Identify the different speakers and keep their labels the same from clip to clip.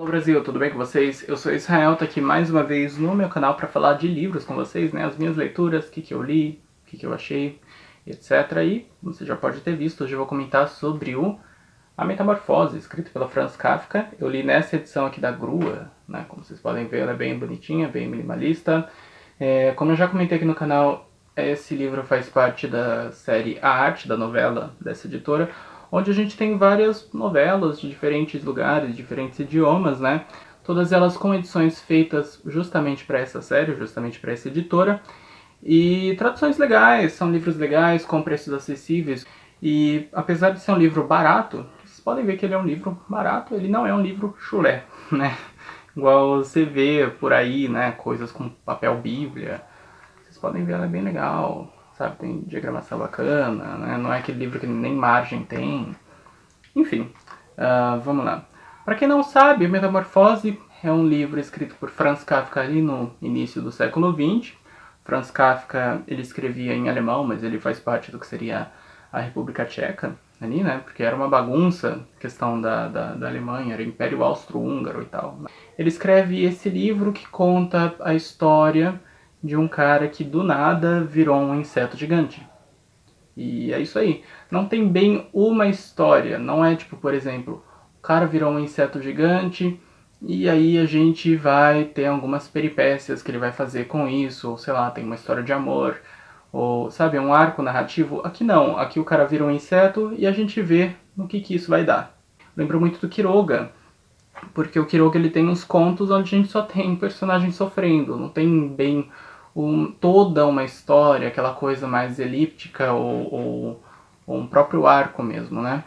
Speaker 1: Olá Brasil, tudo bem com vocês? Eu sou Israel, tô aqui mais uma vez no meu canal para falar de livros com vocês, né? As minhas leituras, o que eu li, o que eu achei, etc. E você já pode ter visto, hoje eu vou comentar sobre A Metamorfose, escrito pela Franz Kafka. Eu li nessa edição aqui da Grua, né? Como vocês podem ver, ela é bem bonitinha, bem minimalista. Como eu já comentei aqui no canal, esse livro faz parte da série A Arte, da novela dessa editora, onde a gente tem várias novelas de diferentes lugares, diferentes idiomas, né? Todas elas com edições feitas justamente para essa série, justamente para essa editora. E traduções legais, são livros legais, com preços acessíveis. E apesar de ser um livro barato, vocês podem ver que ele é um livro barato, ele não é um livro chulé, né? Igual você vê por aí, né? Coisas com papel bíblia. Vocês podem ver, ela é bem legal, sabe? Tem diagramação bacana, né? Não é aquele livro que nem margem tem. Enfim, vamos lá. Para quem não sabe, Metamorfose é um livro escrito por Franz Kafka ali no início do século XX. Franz Kafka, ele escrevia em alemão, mas ele faz parte do que seria a República Tcheca, ali, né? Porque era uma bagunça, questão da Alemanha, era Império Austro-Húngaro e tal. Ele escreve esse livro que conta a história de um cara que do nada virou um inseto gigante. E é isso aí. Não tem bem uma história. Não é tipo, por exemplo, o cara virou um inseto gigante e aí a gente vai ter algumas peripécias que ele vai fazer com isso. Ou sei lá, tem uma história de amor. Ou, sabe, um arco narrativo. Aqui não. Aqui o cara vira um inseto e a gente vê no que isso vai dar. Lembro muito do Quiroga. Porque o Quiroga ele tem uns contos onde a gente só tem personagem sofrendo. Não tem bem toda uma história, aquela coisa mais elíptica ou um próprio arco mesmo, né?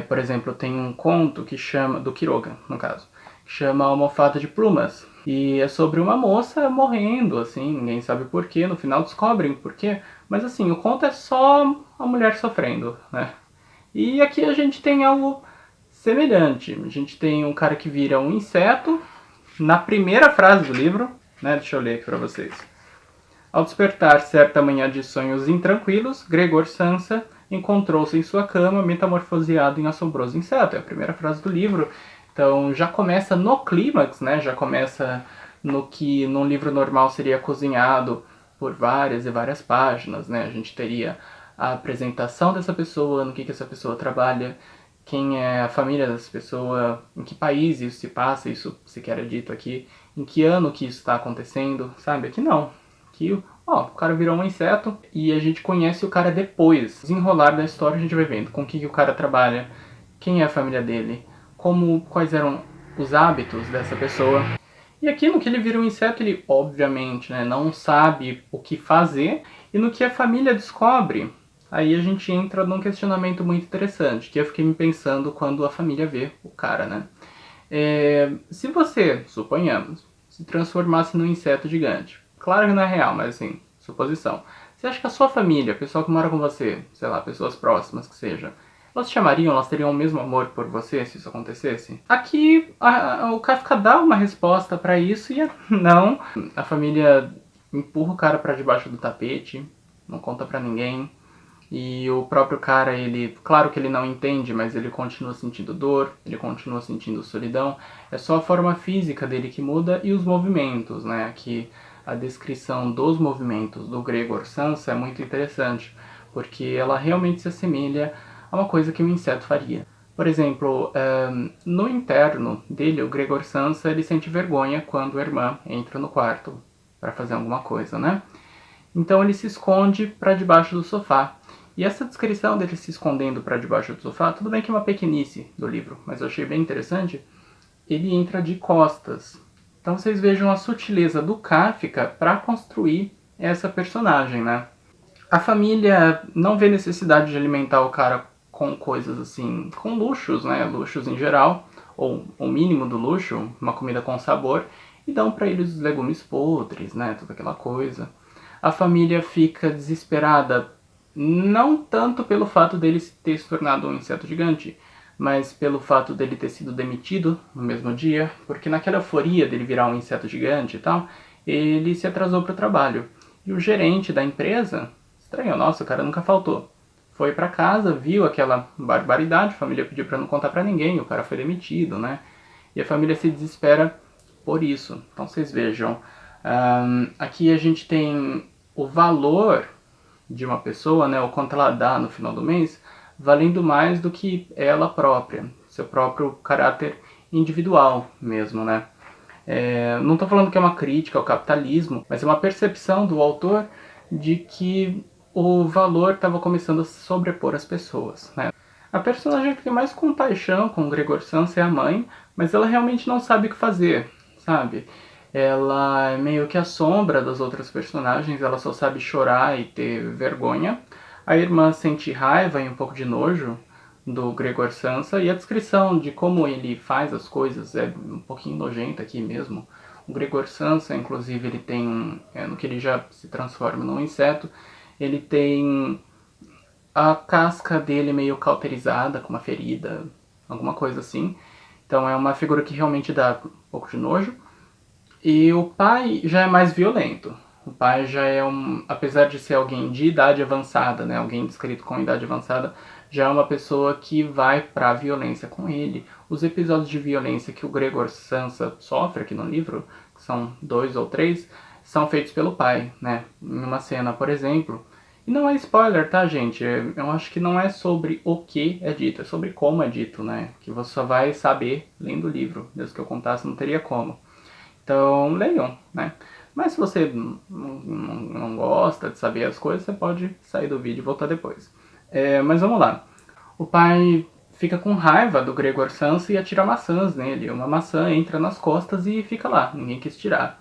Speaker 1: Por exemplo, tem um conto que chama, do Quiroga, no caso, que chama Almofada de Plumas. E é sobre uma moça morrendo, assim, ninguém sabe porquê, no final descobrem porquê, mas assim, o conto é só a mulher sofrendo, né? E aqui a gente tem algo semelhante. A gente tem um cara que vira um inseto na primeira frase do livro, né? Deixa eu ler aqui pra vocês. Ao despertar certa manhã de sonhos intranquilos, Gregor Samsa encontrou-se em sua cama, metamorfoseado em assombroso inseto. É a primeira frase do livro. Então já começa no clímax, né? Já começa no que num livro normal seria cozinhado por várias e várias páginas, né? A gente teria a apresentação dessa pessoa, no que essa pessoa trabalha, quem é a família dessa pessoa, em que país isso se passa, isso sequer é dito aqui, em que ano que isso está acontecendo, sabe? Aqui não. Aqui, ó, o cara virou um inseto e a gente conhece o cara depois. Desenrolar da história a gente vai vendo com que o cara trabalha, quem é a família dele, quais eram os hábitos dessa pessoa. E aqui no que ele vira um inseto, ele obviamente, né, não sabe o que fazer, e no que a família descobre, aí a gente entra num questionamento muito interessante, que eu fiquei me pensando quando a família vê o cara, né? Se você, suponhamos, se transformasse num inseto gigante, claro que não é real, mas assim, suposição. Você acha que a sua família, o pessoal que mora com você, sei lá, pessoas próximas que seja, elas te chamariam, elas teriam o mesmo amor por você se isso acontecesse? Aqui o Kafka dá uma resposta pra isso e não. A família empurra o cara pra debaixo do tapete, não conta pra ninguém. E o próprio cara, ele, claro que ele não entende, mas ele continua sentindo dor, ele continua sentindo solidão. É só a forma física dele que muda e os movimentos, né? Aqui a descrição dos movimentos do Gregor Samsa é muito interessante, porque ela realmente se assemelha a uma coisa que um inseto faria. Por exemplo, no interno dele, o Gregor Samsa, ele sente vergonha quando a irmã entra no quarto para fazer alguma coisa, né? Então ele se esconde para debaixo do sofá. E essa descrição dele se escondendo para debaixo do sofá, tudo bem que é uma pequenice do livro, mas eu achei bem interessante. Ele entra de costas. Então vocês vejam a sutileza do Kafka para construir essa personagem, né? A família não vê necessidade de alimentar o cara com coisas assim, com luxos, né? Luxos em geral, ou o mínimo do luxo, uma comida com sabor, e dão para ele os legumes podres, né? Toda aquela coisa. A família fica desesperada, não tanto pelo fato dele ter se tornado um inseto gigante, mas pelo fato dele ter sido demitido no mesmo dia, porque naquela euforia dele virar um inseto gigante e tal, ele se atrasou para o trabalho. E o gerente da empresa, estranho, nossa, o cara nunca faltou. Foi para casa, viu aquela barbaridade, a família pediu para não contar para ninguém, o cara foi demitido, né? e a família se desespera por isso. Então vocês vejam, aqui a gente tem o valor de uma pessoa, né, o quanto ela dá no final do mês, valendo mais do que ela própria, seu próprio caráter individual mesmo, né? Não estou falando que é uma crítica ao capitalismo, mas é uma percepção do autor de que o valor estava começando a se sobrepor às pessoas, né? A personagem que tem mais compaixão com Gregor Samsa é a mãe, mas ela realmente não sabe o que fazer, sabe? Ela é meio que a sombra das outras personagens, ela só sabe chorar e ter vergonha. A irmã sente raiva e um pouco de nojo do Gregor Samsa, e a descrição de como ele faz as coisas é um pouquinho nojenta aqui mesmo. O Gregor Samsa, inclusive, ele tem, no que ele já se transforma num inseto, ele tem a casca dele meio cauterizada, com uma ferida, alguma coisa assim. Então é uma figura que realmente dá um pouco de nojo. E o pai já é mais violento. O pai já é apesar de ser alguém de idade avançada, né, alguém descrito com idade avançada, já é uma pessoa que vai pra violência com ele. Os episódios de violência que o Gregor Samsa sofre aqui no livro, que são 2 ou 3, são feitos pelo pai, né? Em uma cena, por exemplo. E não é spoiler, tá, gente? Eu acho que não é sobre o que é dito, é sobre como é dito, né? Que você só vai saber lendo o livro. Mesmo que eu contasse, não teria como. Então, leiam, né? Mas se você não gosta de saber as coisas, você pode sair do vídeo e voltar depois. Mas vamos lá. O pai fica com raiva do Gregor Samsa e atira maçãs nele. Uma maçã entra nas costas e fica lá, ninguém quis tirar.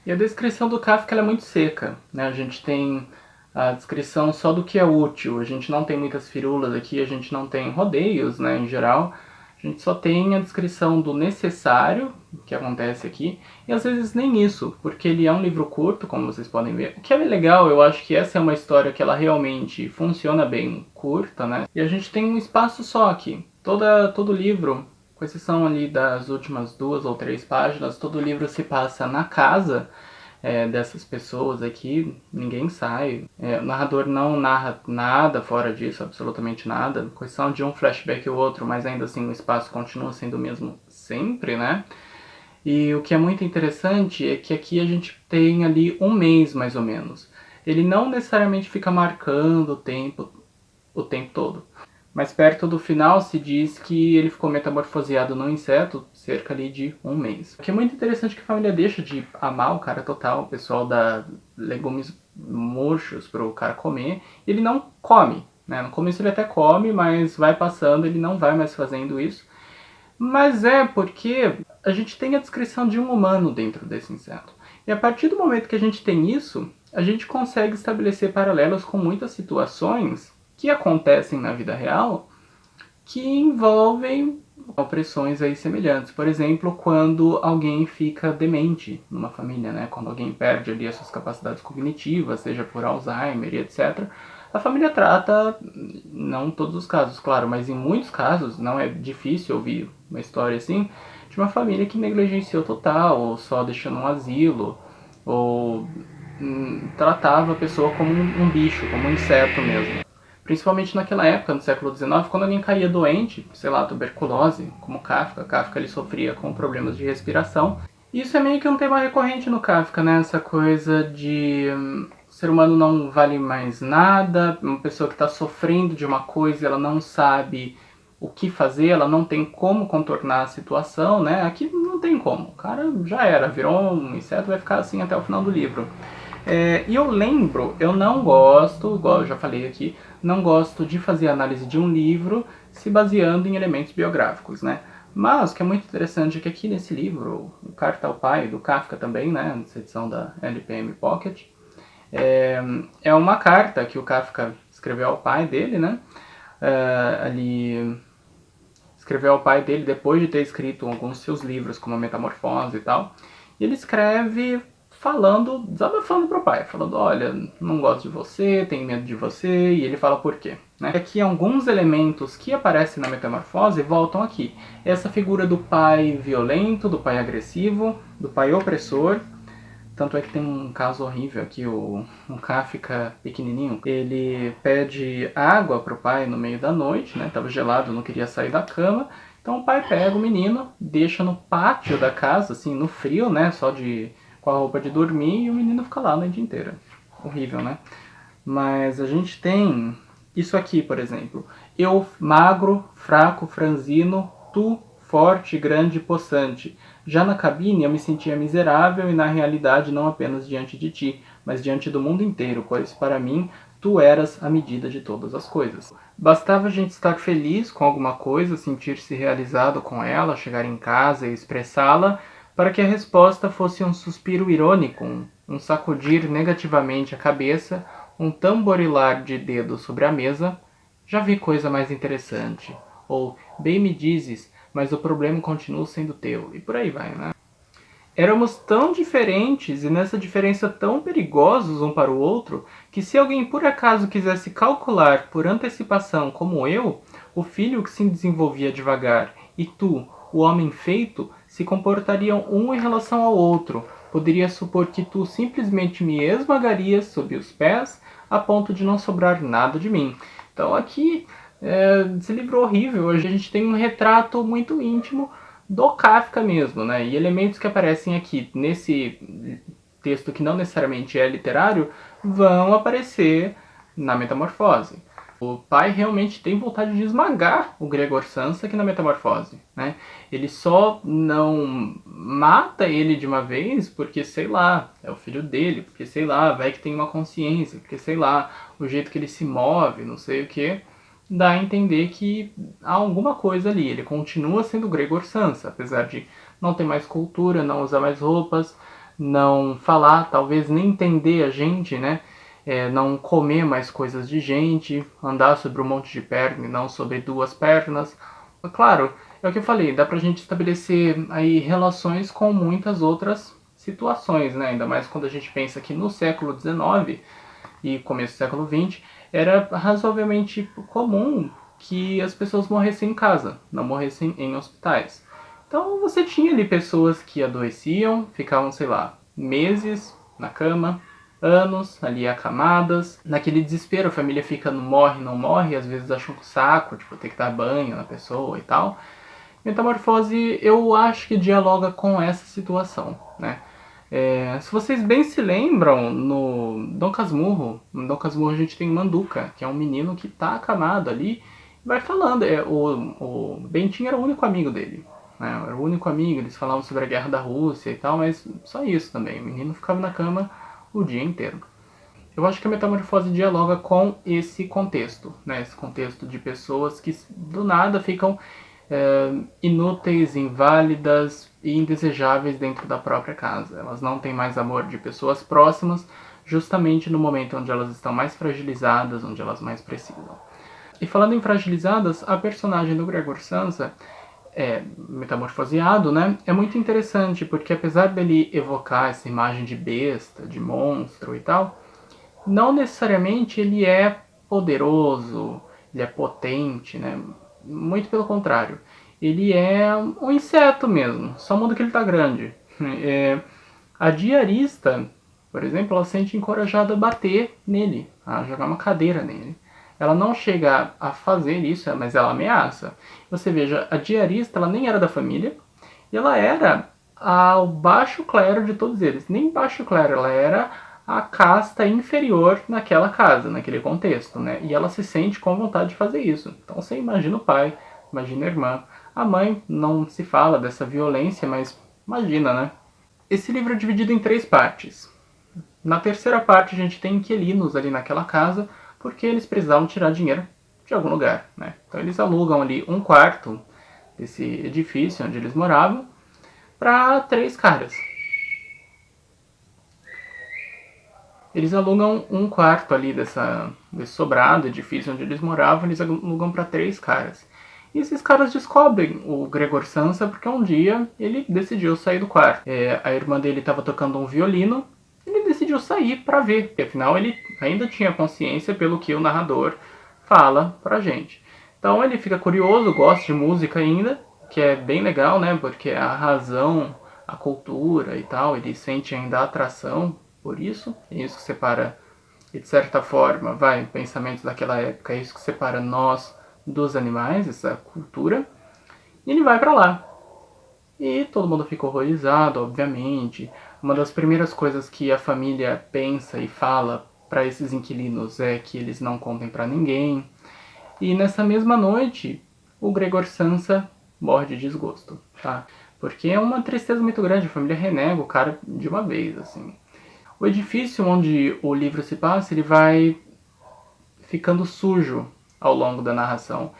Speaker 1: E a descrição do Kafka ela é muito seca, né? A gente tem a descrição só do que é útil, a gente não tem muitas firulas aqui, a gente não tem rodeios, né, em geral. A gente só tem a descrição do necessário, que acontece aqui, e às vezes nem isso, porque ele é um livro curto, como vocês podem ver. O que é legal, eu acho que essa é uma história que ela realmente funciona bem curta, né? E a gente tem um espaço só aqui. Todo livro, com exceção ali das últimas 2 ou 3 páginas, todo livro se passa na casa dessas pessoas aqui, ninguém sai. O narrador não narra nada fora disso, absolutamente nada, com exceção de um flashback ou outro, mas ainda assim o espaço continua sendo o mesmo sempre, né? E o que é muito interessante é que aqui a gente tem ali um mês, mais ou menos. Ele não necessariamente fica marcando o tempo todo. Mas perto do final se diz que ele ficou metamorfoseado num inseto cerca ali de um mês. O que é muito interessante que a família deixa de amar o cara total, o pessoal dá legumes murchos pro cara comer, e ele não come, né? No começo ele até come, mas vai passando, ele não vai mais fazendo isso. Mas é porque a gente tem a descrição de um humano dentro desse inseto. E a partir do momento que a gente tem isso, a gente consegue estabelecer paralelos com muitas situações que acontecem na vida real que envolvem opressões aí semelhantes. Por exemplo, quando alguém fica demente numa família, né? Quando alguém perde ali as suas capacidades cognitivas, seja por Alzheimer e etc., a família trata, não todos os casos, claro, mas em muitos casos, não é difícil ouvir uma história assim, de uma família que negligenciou total, ou só deixou num asilo, ou tratava a pessoa como um bicho, como um inseto mesmo. Principalmente naquela época, no século XIX, quando alguém caía doente, sei lá, tuberculose, como Kafka. Kafka ele sofria com problemas de respiração. E isso é meio que um tema recorrente no Kafka, né? Essa coisa de o ser humano não vale mais nada, uma pessoa que está sofrendo de uma coisa, ela não sabe o que fazer, ela não tem como contornar a situação, né? Aqui não tem como. O cara já era, virou um inseto, vai ficar assim até o final do livro. E eu lembro, eu não gosto, igual eu já falei aqui, não gosto de fazer análise de um livro se baseando em elementos biográficos, né? Mas o que é muito interessante é que aqui nesse livro, o Carta ao Pai, do Kafka também, né, nessa edição da LPM Pocket, é uma carta que o Kafka escreveu ao pai dele, né? Ali escreveu ao pai dele depois de ter escrito alguns seus livros, como a Metamorfose e tal. E ele escreve falando, desabafando pro pai, falando, olha, não gosto de você, tenho medo de você, e ele fala por quê. Né? Aqui alguns elementos que aparecem na Metamorfose voltam aqui. Essa figura do pai violento, do pai agressivo, do pai opressor. Tanto é que tem um caso horrível aqui, o Kafka pequenininho, ele pede água pro pai no meio da noite, né? Tava gelado, não queria sair da cama. Então o pai pega o menino, deixa no pátio da casa, assim, no frio, né, com a roupa de dormir, e o menino fica lá a noite inteira. Horrível, né? Mas a gente tem isso aqui, por exemplo. Eu, magro, fraco, franzino, tu, forte, grande, possante. Já na cabine eu me sentia miserável e na realidade não apenas diante de ti, mas diante do mundo inteiro, pois para mim tu eras a medida de todas as coisas. Bastava a gente estar feliz com alguma coisa, sentir-se realizado com ela, chegar em casa e expressá-la, para que a resposta fosse um suspiro irônico, um sacudir negativamente a cabeça, um tamborilar de dedo sobre a mesa. Já vi coisa mais interessante. Ou, bem me dizes, mas o problema continua sendo teu. E por aí vai, né? Éramos tão diferentes e nessa diferença tão perigosos um para o outro que se alguém por acaso quisesse calcular por antecipação como eu, o filho que se desenvolvia devagar e tu, o homem feito, se comportariam um em relação ao outro. Poderia supor que tu simplesmente me esmagarias sob os pés a ponto de não sobrar nada de mim. Então aqui, esse livro horrível, hoje a gente tem um retrato muito íntimo do Kafka mesmo, né? E elementos que aparecem aqui nesse texto que não necessariamente é literário vão aparecer na Metamorfose. O pai realmente tem vontade de esmagar o Gregor Samsa aqui na Metamorfose, né? Ele só não mata ele de uma vez porque, sei lá, é o filho dele, porque, sei lá, vai que tem uma consciência, porque, sei lá, o jeito que ele se move, não sei o que, dá a entender que há alguma coisa ali. Ele continua sendo Gregor Samsa, apesar de não ter mais cultura, não usar mais roupas, não falar, talvez nem entender a gente, né? Não comer mais coisas de gente, andar sobre um monte de perna e não sobre duas pernas. Claro, é o que eu falei, dá pra gente estabelecer aí relações com muitas outras situações, né? Ainda mais quando a gente pensa que no século XIX e começo do século XX, era razoavelmente comum que as pessoas morressem em casa, não morressem em hospitais. Então você tinha ali pessoas que adoeciam, ficavam, sei lá, meses na cama, anos ali acamadas, naquele desespero, a família fica não morre, não morre, às vezes acham um saco, tipo, ter que dar banho na pessoa e tal. Metamorfose eu acho que dialoga com essa situação, né? Se vocês bem se lembram, no Dom Casmurro a gente tem Manduca, que é um menino que tá acamado ali, e vai falando. O Bentinho era o único amigo dele, né? Era o único amigo, eles falavam sobre a guerra da Rússia e tal, mas só isso também. O menino ficava na cama o dia inteiro. Eu acho que a Metamorfose dialoga com esse contexto, né? Esse contexto de pessoas que do nada ficam inúteis, inválidas e indesejáveis dentro da própria casa. Elas não têm mais amor de pessoas próximas, justamente no momento onde elas estão mais fragilizadas, onde elas mais precisam. E falando em fragilizadas, a personagem do Gregor Samsa, metamorfoseado, né, é muito interessante, porque apesar dele evocar essa imagem de besta, de monstro e tal, não necessariamente ele é poderoso, ele é potente, né? Muito pelo contrário. Ele é um inseto mesmo, só muda que ele tá grande. A diarista, por exemplo, ela se sente encorajada a bater nele, a jogar uma cadeira nele. Ela não chega a fazer isso, mas ela ameaça. Você veja, a diarista ela nem era da família, e ela era ao baixo clero de todos eles. Nem baixo clero, ela era a casta inferior naquela casa, naquele contexto, né? E ela se sente com vontade de fazer isso. Então você imagina o pai, imagina a irmã. A mãe não se fala dessa violência, mas imagina, né? Esse livro é dividido em 3 partes. Na terceira parte a gente tem inquilinos ali naquela casa, porque eles precisavam tirar dinheiro de algum lugar, né? Então eles alugam ali um quarto desse edifício onde eles moravam para 3 caras. Eles alugam um quarto ali desse sobrado, edifício onde eles moravam, eles alugam para 3 caras. E esses caras descobrem o Gregor Samsa porque um dia ele decidiu sair do quarto. A irmã dele estava tocando um violino, ele decidiu sair para ver, porque afinal ele ainda tinha consciência pelo que o narrador fala pra gente. Então ele fica curioso, gosta de música ainda, que é bem legal, né? Porque a razão, a cultura e tal, ele sente ainda atração por isso. É isso que separa, e de certa forma, pensamentos daquela época, é isso que separa nós dos animais, essa cultura. E ele vai pra lá. E todo mundo fica horrorizado, obviamente. Uma das primeiras coisas que a família pensa e fala para esses inquilinos é que eles não contem para ninguém. E nessa mesma noite, o Gregor Samsa morre de desgosto, tá? Porque é uma tristeza muito grande, a família renega o cara de uma vez, assim. O edifício onde o livro se passa, ele vai ficando sujo ao longo da narração.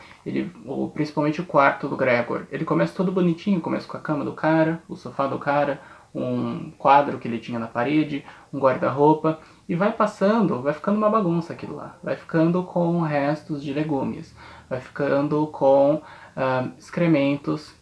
Speaker 1: Principalmente o quarto do Gregor. Ele começa todo bonitinho, começa com a cama do cara, o sofá do cara, um quadro que ele tinha na parede, um guarda-roupa, e vai passando, vai ficando uma bagunça aquilo lá. Vai ficando com restos de legumes, vai ficando com excrementos.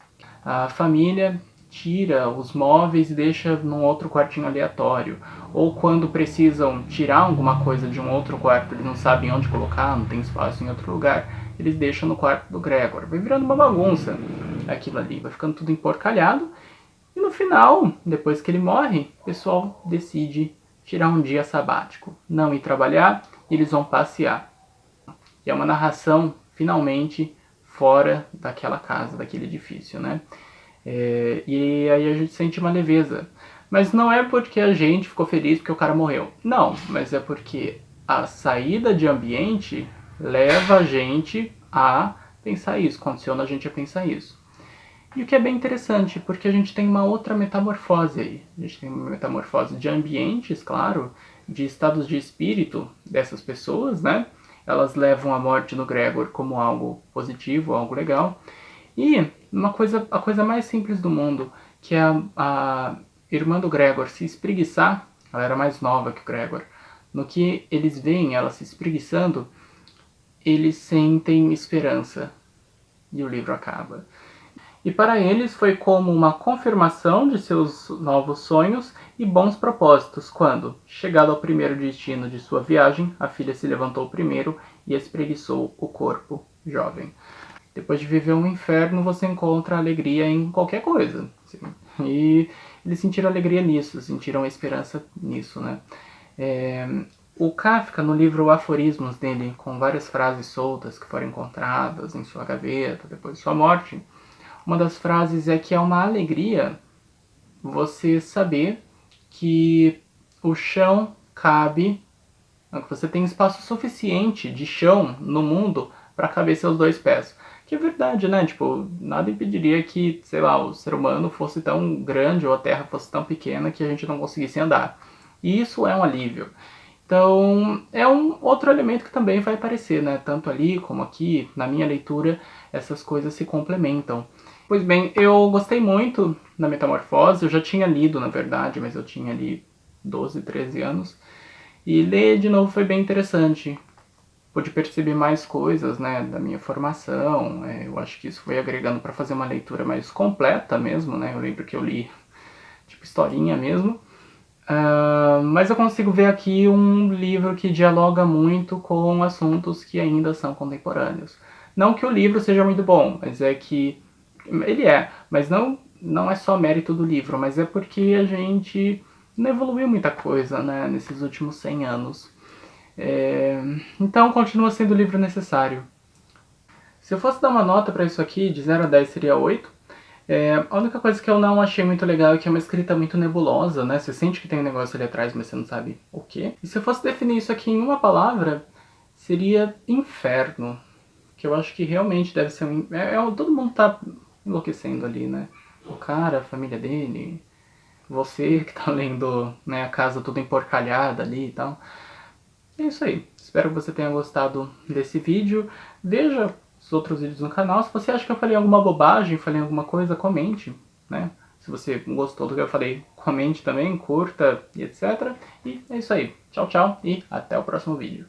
Speaker 1: A família tira os móveis e deixa num outro quartinho aleatório. Ou quando precisam tirar alguma coisa de um outro quarto, eles não sabem onde colocar, não tem espaço em outro lugar, eles deixam no quarto do Gregor. Vai virando uma bagunça aquilo ali, vai ficando tudo emporcalhado. E no final, depois que ele morre, o pessoal decide tirar um dia sabático, não ir trabalhar, e eles vão passear. E é uma narração, finalmente, fora daquela casa, daquele edifício, né? E aí a gente sente uma leveza. Mas não é porque a gente ficou feliz porque o cara morreu. Não, mas é porque a saída de ambiente leva a gente a pensar isso, condiciona a gente a pensar isso. E o que é bem interessante, porque a gente tem uma outra metamorfose aí. A gente tem uma metamorfose de ambientes, claro, de estados de espírito dessas pessoas, né? Elas levam a morte do Gregor como algo positivo, algo legal. E a coisa mais simples do mundo, que é a irmã do Gregor se espreguiçar, ela era mais nova que o Gregor. No que eles veem ela se espreguiçando, eles sentem esperança. E o livro acaba. E para eles foi como uma confirmação de seus novos sonhos e bons propósitos, quando, chegado ao primeiro destino de sua viagem, a filha se levantou primeiro e espreguiçou o corpo jovem. Depois de viver um inferno, você encontra alegria em qualquer coisa. Assim. E eles sentiram alegria nisso, sentiram esperança nisso, né? O Kafka, no livro Aforismos dele, com várias frases soltas que foram encontradas em sua gaveta depois de sua morte, uma das frases é que é uma alegria você saber que o chão cabe, que você tem espaço suficiente de chão no mundo para caber seus dois pés. Que é verdade, né? Tipo, nada impediria que, sei lá, o ser humano fosse tão grande ou a Terra fosse tão pequena que a gente não conseguisse andar. E isso é um alívio. Então, é um outro elemento que também vai aparecer, né? Tanto ali como aqui, na minha leitura, essas coisas se complementam. Pois bem, eu gostei muito da Metamorfose, eu já tinha lido, na verdade, mas eu tinha ali 12, 13 anos. E ler de novo foi bem interessante. Pude perceber mais coisas, né, da minha formação. Eu acho que isso foi agregando para fazer uma leitura mais completa mesmo, né? Eu lembro que eu li, tipo, historinha mesmo. Mas eu consigo ver aqui um livro que dialoga muito com assuntos que ainda são contemporâneos. Não que o livro seja muito bom, mas é que ele é, mas não é só mérito do livro, mas é porque a gente não evoluiu muita coisa, né, nesses últimos 100 anos. Então continua sendo o livro necessário. Se eu fosse dar uma nota para isso aqui, de 0 a 10 seria 8. A única coisa que eu não achei muito legal é que é uma escrita muito nebulosa, né? Você sente que tem um negócio ali atrás, mas você não sabe o quê. E se eu fosse definir isso aqui em uma palavra, seria inferno. Que eu acho que realmente deve ser um... todo mundo tá enlouquecendo ali, né? O cara, a família dele, você que tá lendo, né, a casa toda emporcalhada ali e tal. É isso aí. Espero que você tenha gostado desse vídeo. Veja os outros vídeos no canal. Se você acha que eu falei alguma bobagem, falei alguma coisa, comente, né? Se você gostou do que eu falei, comente também, curta e etc. E é isso aí. Tchau, tchau e até o próximo vídeo.